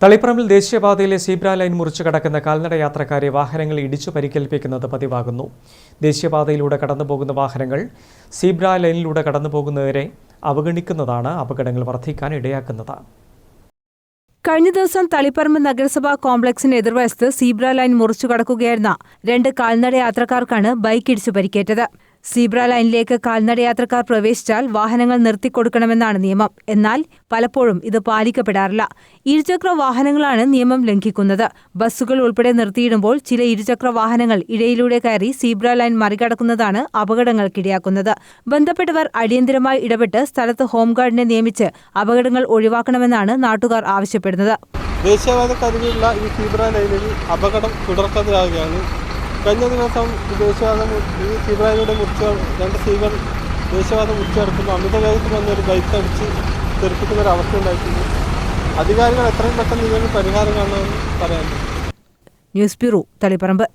തളിപ്പറമ്പിൽ ദേശീയപാതയിലെ zebra line മുറിച്ചു കടക്കുന്ന കാൽനട യാത്രക്കാരെ വാഹനങ്ങൾ ഇടിച്ചു പരിക്കേൽപ്പിക്കുന്നത് പതിവാകുന്നു. ദേശീയപാതയിലൂടെ കടന്നുപോകുന്ന വാഹനങ്ങൾ സീബ്ര ലൈനിലൂടെ കടന്നുപോകുന്നവരെ അവഗണിക്കുന്നതാണ് അപകടങ്ങൾ വർദ്ധിക്കാൻ ഇടയാക്കുന്നത്. കഴിഞ്ഞ ദിവസം തളിപ്പറമ്പ് നഗരസഭാ കോംപ്ലക്സിന് എതിർവശത്ത് സീബ്ര ലൈൻ മുറിച്ചു കടക്കുകയായിരുന്ന 2 കാൽനട യാത്രക്കാർക്കാണ് ബൈക്ക് ഇടിച്ചു പരിക്കേറ്റത്. സീബ്ര ലൈനിലേക്ക് കാൽനടയാത്രക്കാർ പ്രവേശിച്ചാൽ വാഹനങ്ങൾ നിർത്തിക്കൊടുക്കണമെന്നാണ് നിയമം. എന്നാൽ പലപ്പോഴും ഇത് പാലിക്കപ്പെടാറില്ല. ഇരുചക്ര വാഹനങ്ങളാണ് നിയമം ലംഘിക്കുന്നത്. ബസ്സുകൾ ഉൾപ്പെടെ നിർത്തിയിടുമ്പോൾ ചില ഇരുചക്ര വാഹനങ്ങൾ ഇടയിലൂടെ കയറി സീബ്ര ലൈൻ മറികടക്കുന്നതാണ് അപകടങ്ങൾക്കിടയാക്കുന്നത്. ബന്ധപ്പെട്ടവർ അടിയന്തരമായി ഇടപെട്ട് സ്ഥലത്ത് ഹോംഗാർഡിനെ നിയമിച്ച് അപകടങ്ങൾ ഒഴിവാക്കണമെന്നാണ് നാട്ടുകാർ ആവശ്യപ്പെടുന്നത്. ദേശീയപാതക്കരികിലുള്ള ഈ സീബ്ര ലൈനിൽ അപകടം തുടർക്കഥയാകുകയാണ്. കഴിഞ്ഞ ദിവസം ഈ സീബ്രയിലൂടെ മുറിച്ച് 2 സ്ത്രീകൾ ദേശീയപാത മുറിച്ചു കിടക്കുമ്പോൾ അമിതവേഗത്തിൽ വന്നൊരു ബൈക്ക് അടിച്ച് തെറിപ്പിക്കുന്നൊരവസ്ഥ ഉണ്ടായിട്ടുണ്ട്. അധികാരികൾ എത്രയും പെട്ടെന്ന് ഇതിനൊരു പരിഹാരം കാണണമെന്ന് പറയാനുണ്ട്. News bureau, Taliparamba.